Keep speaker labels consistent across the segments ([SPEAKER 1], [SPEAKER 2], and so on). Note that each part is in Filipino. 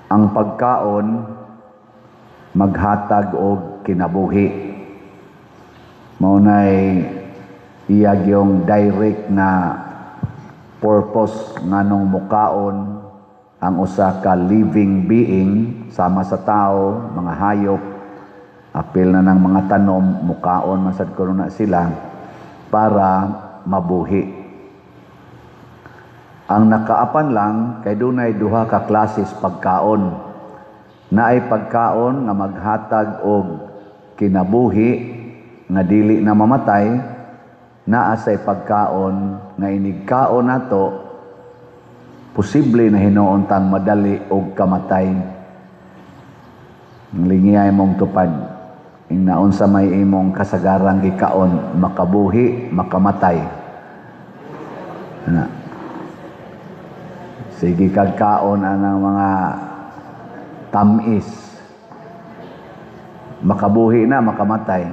[SPEAKER 1] ang pagkaon maghatag og kinabuhi. Maunay iyag yung direct na purpose nganong mukaon ang usa ka living being sama sa tao, mga hayop, apil na ng mga tanom, mukaon man sad kuno na sila para mabuhi. Ang nakaapan lang kay dunay duha ka klases pagkaon. Naay pagkaon nga maghatag og kinabuhi nga dili na mamatay, naa say pagkaon nga inigkaon nato posible na hinuon tang madali og kamatay. Lingiyay mong tupad ing naon sa may imong kasagarang gikaon, makabuhi, makamatay. Na sige kagkaon anang mga tamis. Makabuhi na, makamatay.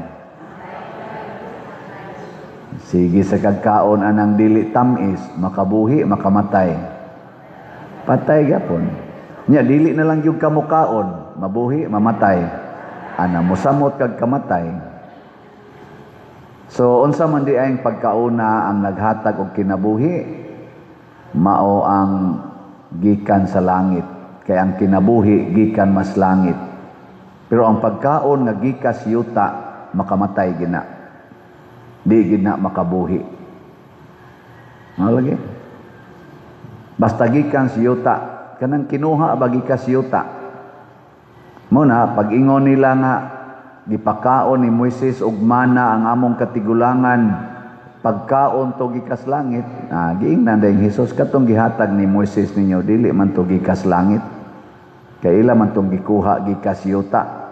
[SPEAKER 1] Sige sa kagkaon anang dili tamis, makabuhi, makamatay. Patay gapon. Nya dili na lang yung kamukaon, mabuhi, mamatay. Ana mosamot kag kamatay. So unsa man di ay pagkauna ang naghatag og kinabuhi, mao ang gikan sa langit, kay ang kinabuhi gikan mas langit. Pero ang pagkaon nga gikas yuta makamatay gina, di gina makabuhi. Lagi basta gikan sa yuta, kanang kinuha ba gikas yuta. Muna pag-ingon nila nga gipakaon ni Moises og mana ang among katigulangan, pagkaon to gikas langit, giingnan dayong Hesus katong gihatag ni Moises ninyo dili man to gikas langit, kay ila man tong gikuha gikas yuta.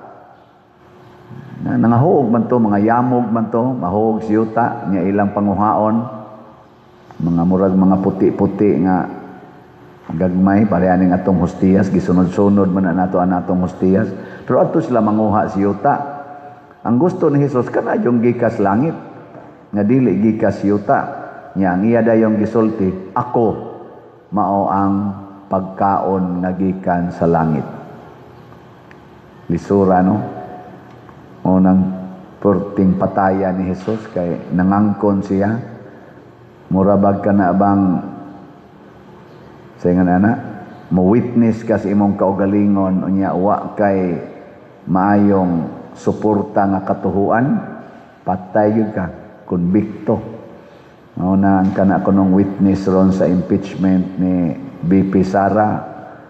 [SPEAKER 1] Nangahuog man to, mga yamog man to, mahuog si yuta nya ilang panguhaon, mga murag mga puti-puti nga gagmay parehaning atong hostiyas, gisunod-sunod man na nato ang atong hostiyas, pero ato sila manguha si yuta. Ang gusto ni Hesus kana yung gikas langit nga dili gikas yuta, nya ang iya dayong gisulti, ako mao ang pagkaon nga gikan sa langit. Lisura no, unang perting pataya ni Hesus kay nangangkon siya, murabag ka na bang sa nga na mo witness ka sa imong kaugalingon unya wa kay maayong suporta nga katuhuan, patay gyud ka, konbikto. Mao na ang kana kunong witness ron sa impeachment ni BP Sara,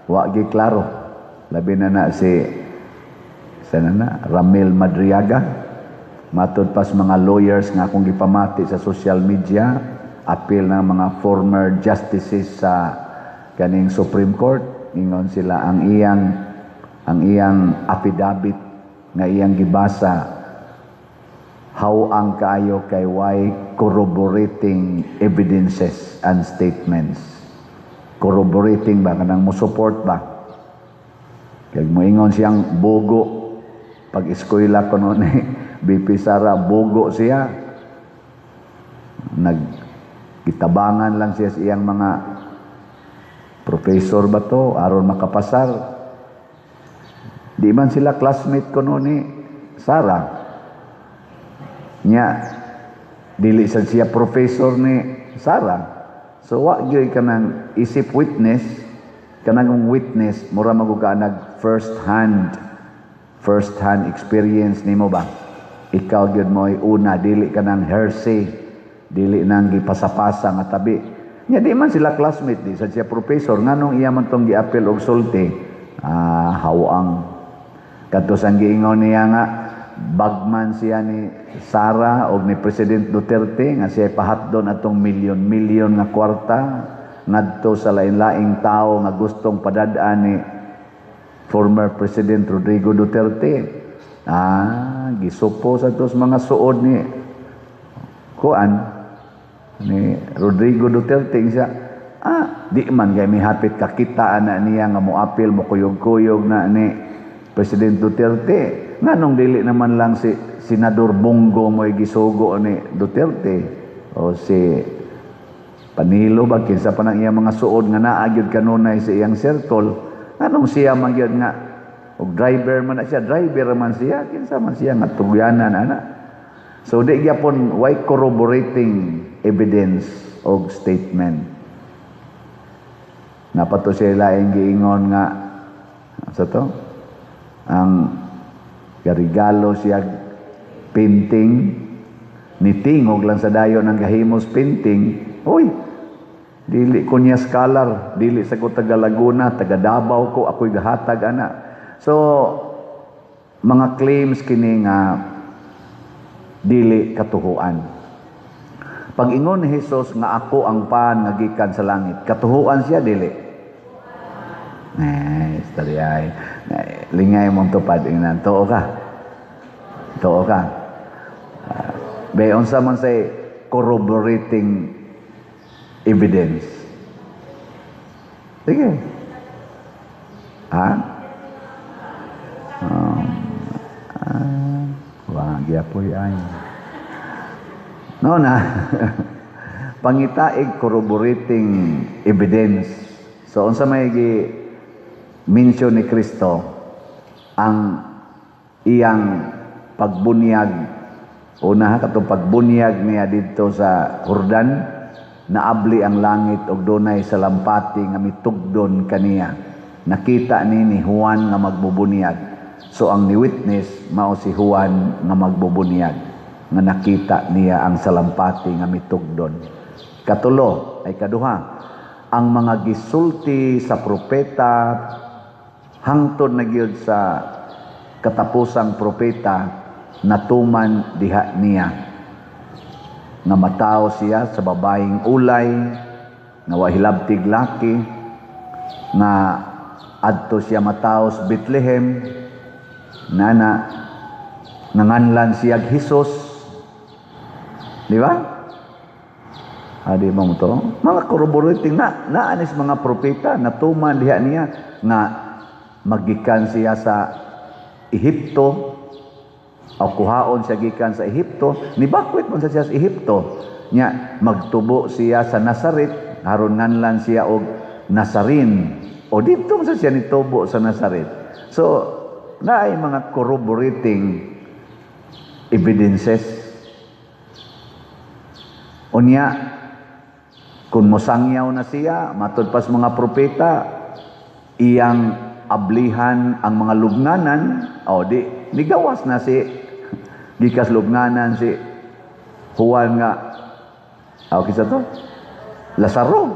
[SPEAKER 1] wa gi klaro. Labi na si Ramil Madriaga, matud pas mga lawyers nga akong gipamati sa social media, appeal ng mga former justices sa kaning Supreme Court, ingon sila ang iyang affidavit nga iyang gibasa ang kaayo kay why corroborating evidences and statements. Corroborating ba kanang mo support ba? Kay moingon siyang bugo pag eskwela kuno ni BP Sara, bugo siya. Nagkitabangan lang siya sa iyang mga professor ba to aron makapasar. Di man sila classmate kuno ni Sara. Nya dili sad siya professor ni Sara. So wa gyud kanang isip witness, kanang witness mura maguga nag first hand experience nimo ba? Ikaw gyud mo'y una, dili kanang hearsay, dili nang gipasapasa nga tabi. Nya di man sila classmate, di sad siya professor, nganong iya man tong giapil og sulti. Hawang kadtos ang giingon niya nga bagman siya ni Sara o ni President Duterte nga siya pahatdon atong milyon nga kwarta ngadto sa lain-laing tao nga gustong padadaan ni former President Rodrigo Duterte. Gisupo sa tos mga suod ni ni Rodrigo Duterte siya. Di man kay mihapit kakitaan na niya nga moapil mo kuyog-kuyog na ni President Duterte. Nganong dili naman lang si Senador Bongo mo'y gisugo ni Duterte o si Panilo ba kinsa pa nang iyang mga suod nga naagyod kanunay sa iyang circle. Anong siya man gyud nga og driver man na siya, driver man siya, kinsa man siya nga tugyanan ana. So di gyapon why corroborating evidence og statement. Napato sila ang giingon nga sa to ang garigalo siya painting nitingog lang sa dayon ng gahimos painting. Uy, dili ko niya scholar, dili sa ko taga Laguna, taga Davao ko, ako'y gahatag ana. So mga claims kini nga dili katuhuan. Pag ingon ni Jesus nga ako ang pan nga gikan sa langit, katuhuan siya dili. Story ay lingay mong tupad ingnan, too ka. Too ka. Bayon sa man say corroborating evidence. Sige. Ha? Wag yapoy ay. No na. Pangitaig corroborating evidence. So unsa may mention ni Kristo ang iyang pagbunyag. Una katong pagbunyag niya dito sa Jordan, naabli ang langit og dunay salampati nga mitugdon kaniya. Nakita ni Juan nga magbubunyag. So ang ni-witness mao si Juan nga magbubunyag nga nakita niya ang salampati nga mitugdon. Katulo ay kaduha, ang mga gisulti sa propeta hangtod na gyud sa katapusang propeta natuman diha niya nga mataw siya sa babaeng ulay nga wahilabtig laki nga adto siya mataw sa Bethlehem nana nanganlan siya Hesus, di ba? Adi mo to mga corroborating naanis mga propeta natuman diha niya nga magikan siya sa Ehipto o kuhaon siya gikan sa Ehipto, nibakwit man siya sa Ehipto nya magtubo siya sa Nazaret aron nganlan siya og Nazarin o dito sa siya nitubo sa Nazaret. So naay mga corroborating evidences. Unya kung mosangyaw na siya matud pas mga propeta iyang ablihan ang mga lubnganan o di nigawas na si gikas lubnganan si Juan nga kisa to Lazaro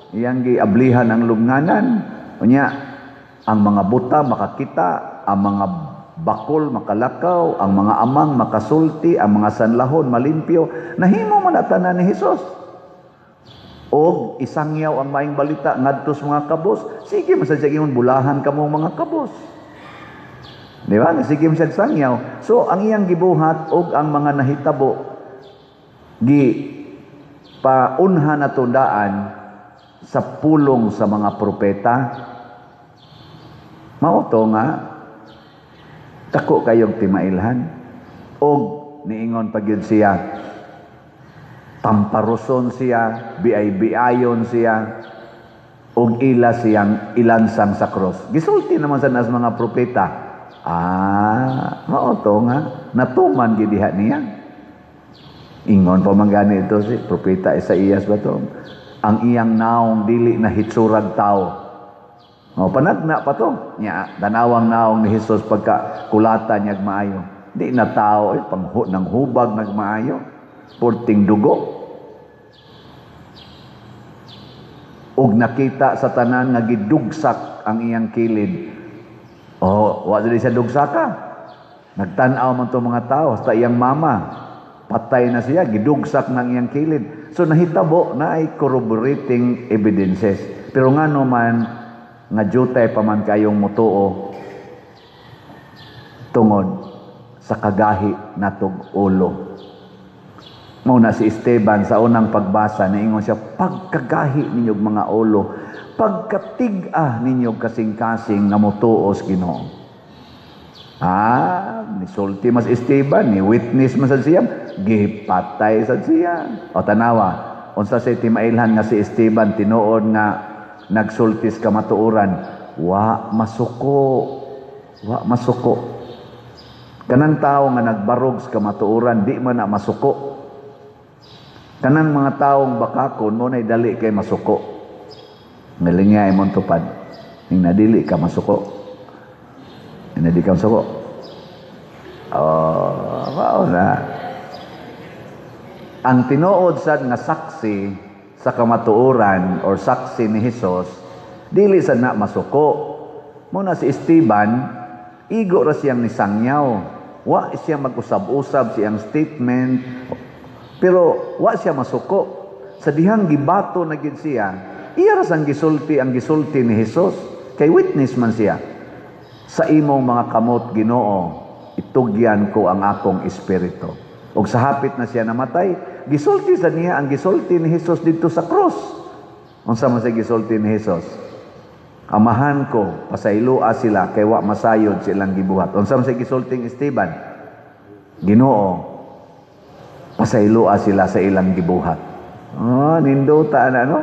[SPEAKER 1] iyang giablihan ang lubnganan unya ang mga buta makakita, ang mga bakol makalakaw, ang mga amang makasulti, ang mga sanlahon malimpyo, nahimo man atanan ni Hesus. Og isangyaw ang maing balita ngadto sa mga kabos, sige man sa ingon bulahan kamo mga kabos. Di ba? Sige man sa sangyaw. So ang iyang gibuhat og ang mga nahitabo gi paunha na tundaan sa pulong sa mga propeta. Mao to nga dako kayong timailhan og niingon pagyud siya pamparuson siya biay-biayon siya og ila siyang ilansang sa cross. Gisulti naman sa nas mga propeta. Mao to nga natuman gid diha niya. Ingon pa man gani ito si propeta Isaías ba to? Ang iyang naong dili na hitsurag tao. Panagna pa to. Nya, danawang naong ni Jesus pagka kulata niyag maayo. Di na tao, nang hubag nagmaayo. Purting dugo. Og nakita sa tanan nga gidugsak ang iyang kilid. Wa dili siya dugsaka. Nagtan-aw man to mga tao sa iyang mama. Patay na siya, gidugsak ng iyang kilid. So nahitabo na ay corroborating evidences. Pero nga man nga jutay pa man kayong mutuo tungod sa kagahi natog ulo. Muna si Esteban sa unang pagbasa niingon siya, pagkagahi ninyog mga ulo, pagkatig-ah ninyog kasing-kasing nga mutuo sa Ginoo. Nisulti mas Esteban, ni witness man sa siya, gipatay sa siya. O tanawa, unsa say timailhan nga si Esteban tinuod nga nagsultis kamatuoran, wa masuko. Wa masuko. Kanang tao nga nagbarog sa kamatuoran, di man na masuko. Kanang mga taong bakakon mo na'y dali kay masuko. Ngalingay mong tupad. Yung nadili ka masuko. Yung nadili ka masuko. Wow na. Ang tinuod sad nga saksi sa kamatuoran or saksi ni Hesus, dili sad na masuko. Muna si Esteban, igo ra siyang nisangyaw. Wa siya mag-usab-usab siyang statement. Pero wa siya masuko. Sa dihang gibato na gid siya, iya ra sang gisulti ang gisulti ni Hesus. Kay witness man siya. Sa imong mga kamot Ginoo, itugyan ko ang akong espiritu. Ug sa hapit na siya namatay, gisulti sa niya ang gisulti ni Hesus didto sa cross. Unsa man sa gisulti ni Hesus? Amahan ko, pasaylua sila kay wa masayod silang gibuhat. Unsa man sa gisulti ni Esteban? Ginoo, pasaylua sila sa ilang gibuhat. Nindota na, no?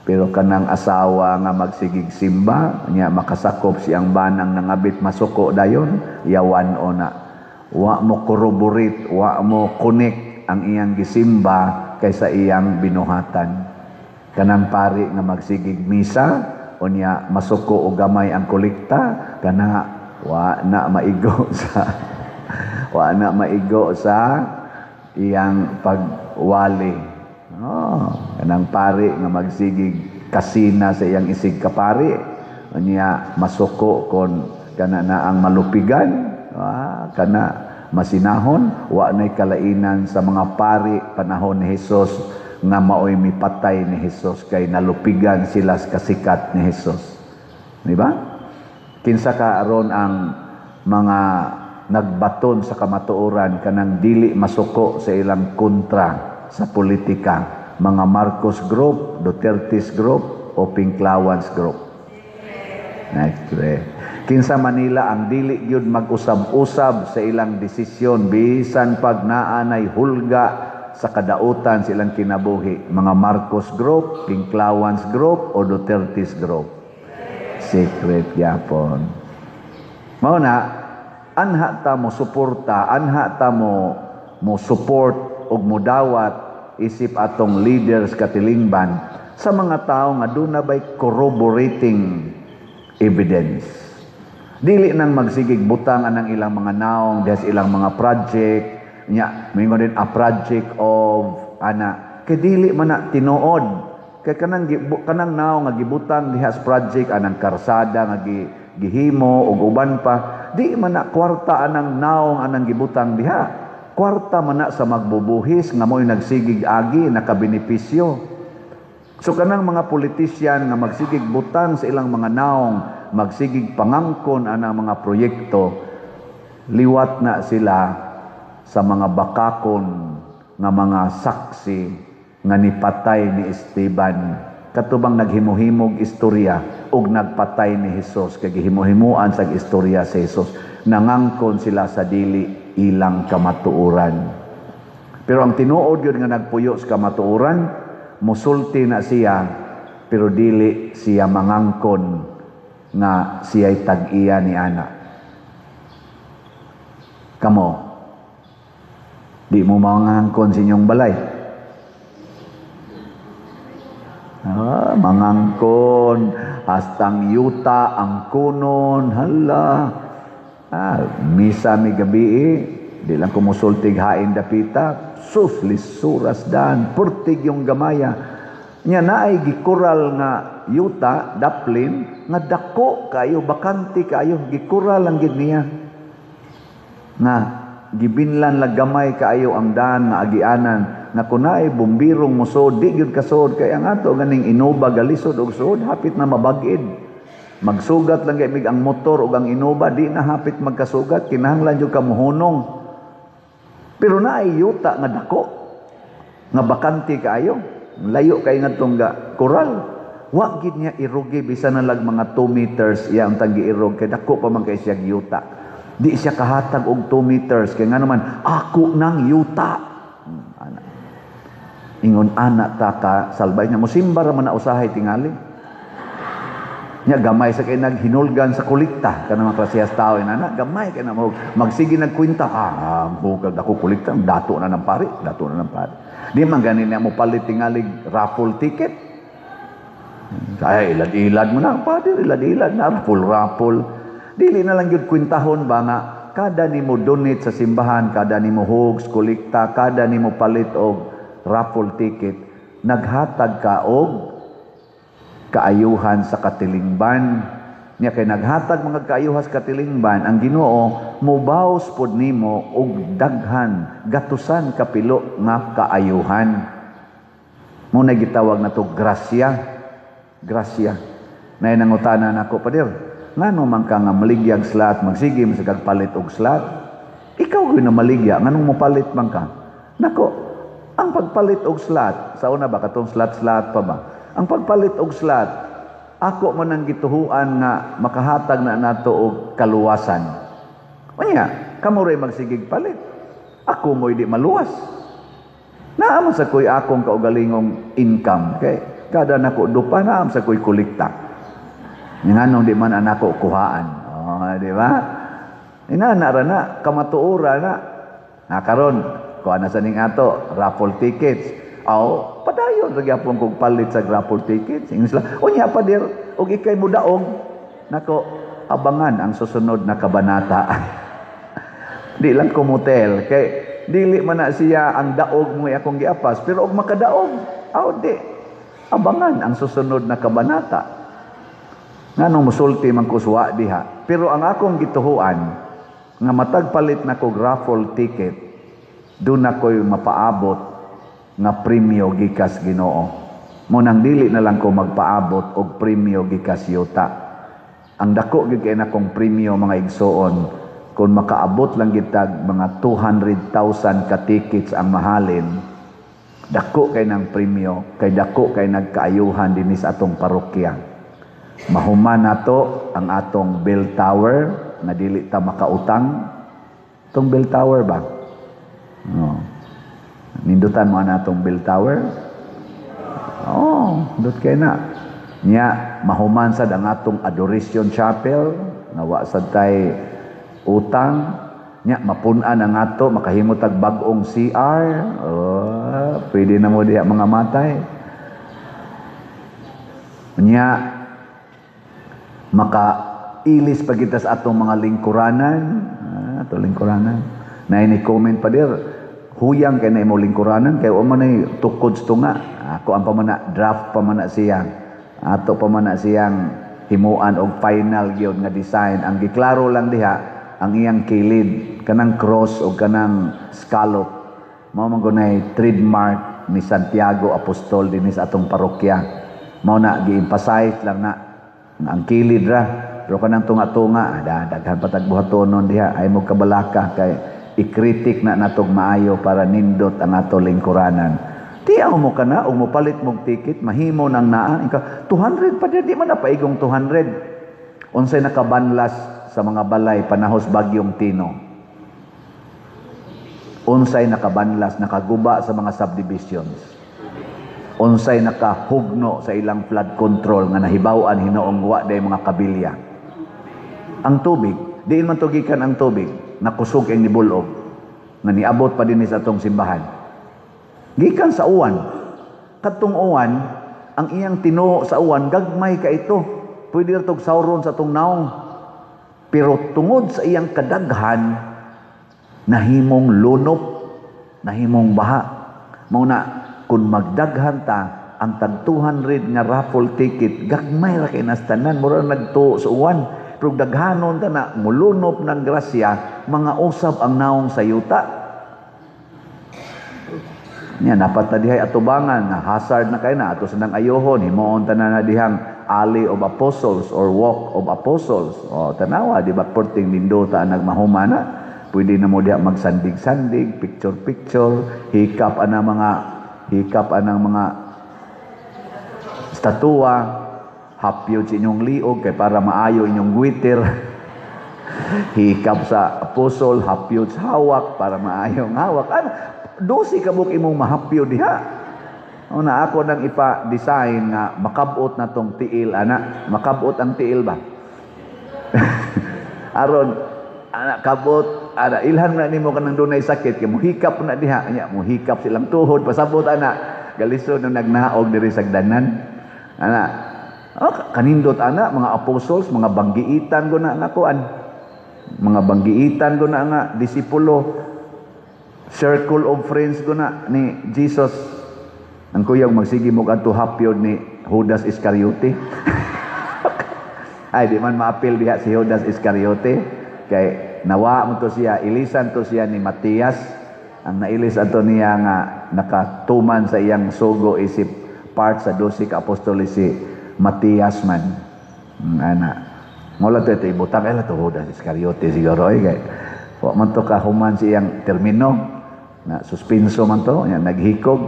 [SPEAKER 1] Pero kanang asawa nga magsigig simba, niya makasakop siyang banang nangabit masuko dayon, yawan o na. Wa mo corroborate, wa mo connect ang iyang gisimba kaysa iyang binuhatan. Kanang pari nga magsigig misa, o niya masuko o gamay ang kolekta, kana wa na maigo sa iyang pagwali. Kanang pari nga magsigig kasina sa iyang isig kapari, o niya masuko kon kana na ang malupigan, kana masinahon, wa na'y kalainan sa mga pari panahon ni Hesus nga maoy mipatay ni Hesus kay nalupigan sila sa kasikat ni Hesus. Di ba? Kinsa ka aron ang mga nagbaton sa kamatuoran kanang dili masuko sa ilang kontra sa politika, mga Marcos group, Duterte's group o Pinklawans group. Next. Kinsa Manila ang dili gyud mag-usab-usab sa ilang desisyon bisan pag naanay hulga sa kadautan silang kinabuhi, mga Marcos group, Pinklawans group o Duterte's group. Secret yapon. Mao na anha ta mo suporta, anha ta mo support og modawat isip atong leaders katilingban sa mga tawo nga aduna bay corroborating evidence. Dili nang magsigig butang anang ilang mga naong des ilang mga project nya mingon din a project of ana kay dili man na tinuod kay kanang naong nga gibutang diha sa project anang karsada nga gihimo ug uban pa di man na kwarta anang naong anang gibutang diha, kwarta man na sa magbubuhis nga mo'y nagsigig agi nakabenepisyo. So kanang mga politisyan nga magsigig butang sa ilang mga naong, magsigig pangangkon anang mga proyekto, liwat na sila sa mga bakakon nga mga saksi nga nipatay ni Esteban, katubang naghimuhimog istorya ug nagpatay ni Hesus kay gihimuhimuan sa istorya sa Hesus, nangangkon sila sa dili ilang kamatuoran. Pero ang tinuod yun nga nagpuyo sa kamatuoran, musulti na siya pero dili siya mangangkon nga siya'y tag-iya ni ana. Kamo di mo mangangkon sa inyong balay. Mangangkon, hastang yuta, ang kunon, hala. Misa mi gabi, di lang kumusultig hain dapita, sus, lisuras dan, purtig yung gamaya. Nya naay gikural nga yuta, daplin, nga dako kayo, bakanti kayo, gikural lang gid niya. Nga, gibinlan lagamay kaayo ang daan nga agianan na kunay bumbirong musod di gyud kasod kay ang ato ganing inuba galisod og sud hapit na mabag-id magsugat lang kay mig ang motor ug ang inuba di na hapit magkasugat kinahanglan jud ka muhunong pero naay yuta nga dako nga bakanti kaayo layo kay ngadtong koral wa gid niya irugi bisan na lag mga 2 meters iya ang tagi irog kay dako pa man kay siya yuta. Di siya kahatag og 2 meters kay nga naman ako nang yuta. Ingon ana ta ka salbay niya mo simba ra man na usahay tingali. Nya gamay sa kay naghinulgan sa kulikta kanang mga klasehas tao inana gamay kay na magsige nagkwenta hugag ako kulikta dato na ng pari di man ganin na mo palit tingalig raffle ticket ay ilad-ilad mo na padi ilad-ilad na raffle dili na lang gyud kwintahon ba nga kada nimo donate sa simbahan kada nimo hugs kulikta kada nimo palit og raffle ticket naghatag ka og kaayuhan sa katilingban niya kay naghatag mga kaayuhan sa katilingban ang Ginoo mobaws pod nimo og daghan gatusan kapilo nga kaayuhan mo na gitawag na to grasya nay nangutana nako pader ngano man ka nga maligyag slot magsige mo sa kagpalit og slot ikaw gyud na maligya nganong mo palit man ka nako ang pagpalit og slot sa una ba katong slot pa ba ang pagpalit og slot, ako man ang gituhuan nga makahatag na nato og kaluwasan. Unya, kamo ray magsigig palit. Ako mo'y di maluwas. Naam sa ko'y akong kaugalingong income. Kay kada nako dupa naam sa ko'y kulikta. Nganong di man anako kuhaan. Di ba? Inana na kamatuura na. Karon kuha na sa ning ato raffle tickets. Padayon magyapon kog palit sa raffle tickets. Ingles lang. Unya pa dir og ikay mo daog. Nako, abangan ang susunod na kabanata. Di lang kumutel kay dili man na siya ang daog mo akong giapas pero og makadaog. Di. Abangan ang susunod na kabanata. Nganong musulti man kuswa diha. Pero ang akong gituhuan nga matag palit na kog raffle ticket doon ako'y mapaabot nga premyo gikas Ginoo. Munang dili na lang ko magpaabot og premyo gikas yuta. Ang dako gyud kay nakong premyo mga igsoon kung makaabot lang gitag mga 200,000 ka tickets ang mahalin. Dako kay nang premyo, kay dako kay nagkaayuhan dinhi sa atong parokya. Mahuman nato ang atong bell tower na dili ta makautang. Tong bell tower ba? Nindutan mo na itong bell tower? Dot kay na. Nya, mahuman sad ang atong adoration chapel, nawa sad tay utang. Nya, mapunan ang ato, makahimot ag bagong CR. Pwede na mo diha mga matay. Nya, makailis pa kita sa atong mga lingkuranan. Ato lingkuranan. Na ini-comment pa dir, huyang kay na imo lingkuranan kay o man ay tukod tunga ako ang pamana draft pamana siya ato pamana siyang himuan og final gyud nga design ang giklaro lang diha ang iyang kilid kanang cross o kanang scallop mao man gunay trademark ni Santiago Apostol dinhi sa atong parokya mao na gi-emphasize lang na ang kilid ra pero kanang tunga-tunga daghan patag buhatonon diha ay mo kabalaka kay ikritik na natog maayo para nindot ang ato lingkuranan. Tiyaw mo ka na, o mo palit mong ticket, mahimo ng naan. 200 pa di man na paigong 200. Unsay nakabanlas sa mga balay, panahos bagyong Tino. Unsay nakabanlas, nakaguba sa mga subdivisions. Unsay nakahugno sa ilang flood control nga nahibawan hinoong wa day mga kabilya. Ang tubig, diin man tugikan ang tubig. Nakusog ang nibulog nga niabot pa din sa atong simbahan gikan sa uwan katong uwan ang iyang tinuo sa uwan gagmay ka ito pwede ra tog sauron sa atong naong pero tungod sa iyang kadaghan nahimong lunop nahimong baha mao na kun magdaghan ta ang tag 200 nga raffle ticket gagmay ra kay nastanan mura nagtuo sa uwan pero daghanon ta na mulunop ng grasya mga usab ang naong sa yuta niya dapat ta dihay atubangan na hazard na kay na ato sanang ayohon himuon ta na dihang alley of apostles or walk of apostles tanawa di ba porting Mindota nagmahumana pwede na mo diha magsandig-sandig picture hikap anang mga statua hapyo sa inyong liog kay para maayo inyong guwitir hikap sa apostol hapyo sa hawak para maayo ang hawak 12 kabuk imong mahapyo diha Una ako nang ipa-design nga makabot na tong tiil ana. Makabot ang tiil ba? Aron ana kabot ana ilhan na nimo kanang dunay sakit kay muhikap na diha nya muhikap silang tuhod pasabot ana galisod nung nagnaog diri sa danan ana kanindot ana mga apostles mga banggiitan ko na nga kuan mga banggiitan ko na nga disipulo circle of friends ko na ni Jesus ang kuyang magsige mo adto hapyod ni Judas Iscariote. Ay di man maapil diha si Judas Iscariote kay nawa mo to siya ilisan to siya ni Matias ang nailis ato niya nga nakatuman sa iyang sugo isip part sa 12 ka apostol si Matias man ana mola to ibutang ela to Judas Iscariote siguro kay wa man to kahuman siyang termino na suspenso man to nya naghikog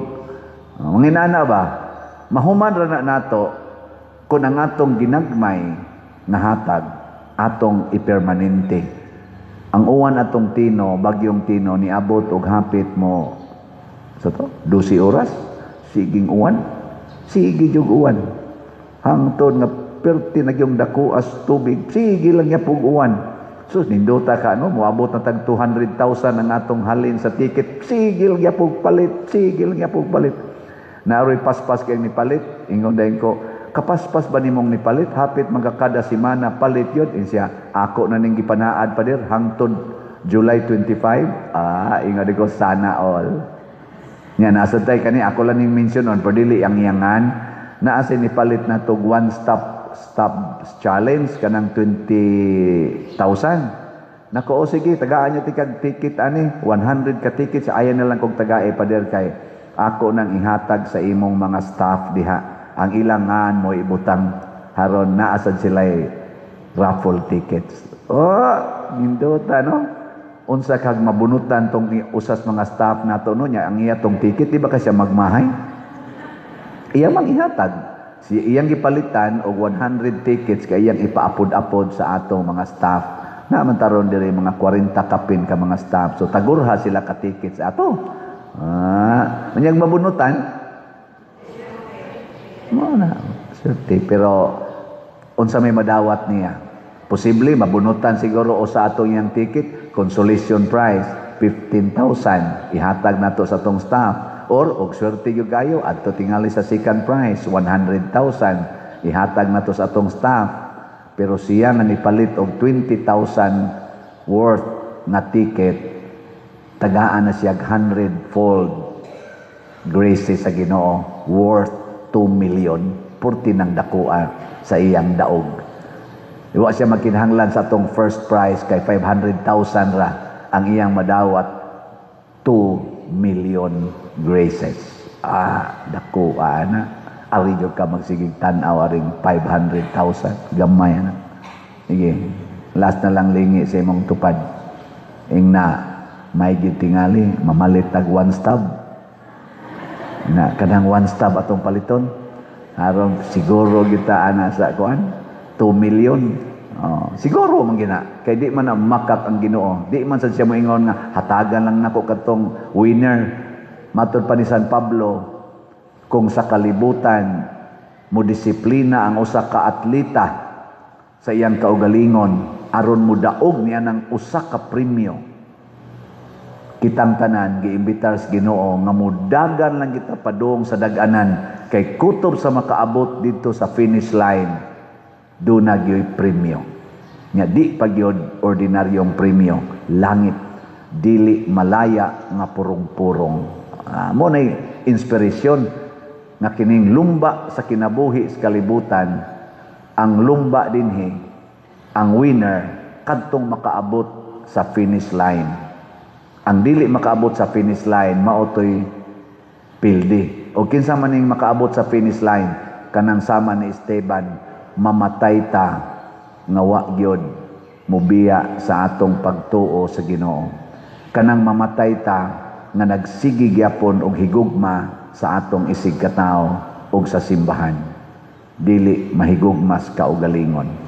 [SPEAKER 1] manginana ba mahuman ra na nato kun ang atong ginagmay nahatag atong ipermanente. Ang uwan atong tino, bagyong tino, niabot og hapit mo sa to, 12 oras, siging uwan, sige yung uwan. Hangtod nga perti na yung dako as tubig, sige lang niya pug uwan. So, nindota ka, no? Muabot na tag 200,000 ang atong halin sa ticket, sige lang niya pug palit, sige lang niya pug palit. Naaroy paspas kayong ni palit, ingon dahin ko, kapaspas ba nimong nipalit hapit magkakada semana palit yun siya ako na ning gipanaad pa dir hangtod July 25 ingod ko sana all nya nasa tay kani ako lang ning mention on perdili ang iyangan naa sa nipalit na tog one stop challenge kanang 20,000 nako o sige tagaan niyo tikag ticket ani 100 ka ticket sa ayan na lang kog tagae pa dir kay ako nang ihatag sa imong mga staff diha ang ilangan mo ibutang haron naasad sila raffle tickets. Nindota no? Unsa kag mabunutan tong usas mga staff nato no nya ang iya tong ticket di ba kasi magmahay? Iya mang ihatag. Si iyang gipalitan og 100 tickets kay iyang ipaapod-apod sa atong mga staff. Na man taron diri mga 40 kapin ka mga staff. So tagurha sila ka tickets ato. Manyang mabunutan na surti pero unsa may madawat niya posible mabunutan siguro o sa atong yang ticket consolation prize 15,000 ihatag nato sa atong staff or og swerte gyud kayo adto tingali sa second prize 100,000 ihatag nato sa atong staff pero siya nga nipalit og 20,000 worth na ticket tagaan na siya 100-fold graces sa Ginoo worth 2 million purti ng dakua sa iyang daog. Iwa siya magkinahanglan sa atong first prize kay 500,000 ra ang iyang madawat 2 million graces. Dakua na. Ari jud ka magsigig tan-aw aring 500,000 gamay na. Sige. Last na lang lingi sa imong tupad. Ingna may gitingali mamalit tag one stop. Na kanang one stop atong paliton aron siguro kita ana sa kuan 2 million siguro man gina kay di man na makat ang Ginoo di man sad siya moingon nga hatagan lang nako katong winner matud pa ni San Pablo kung sa kalibutan mo disiplina ang usa ka atleta sa iyang kaugalingon aron mo daog niya ng usa ka premyo kitang tanan giimbitar sa Ginoo nga mudagan lang kita padung sa dag-anan kay kutob sa makaabot dito sa finish line do na gyoy premyo nya di pagyod ordinaryong premyo langit dili malaya nga purong-purong mo nay inspirasyon nga kining lumba sa kinabuhi sa kalibutan ang lumba dinhi ang winner kadtong makaabot sa finish line. Ang dili makaabot sa finish line maotoy pildi. O kinsa man ning makaabot sa finish line kanang sama ni Esteban mamatay ta nga wa gyud mobiya sa atong pagtuo sa Ginoo. Kanang mamatay ta nga nagsigi gyapon og higugma sa atong isig katawo og sa simbahan. Dili mahigugmas kaugalingon.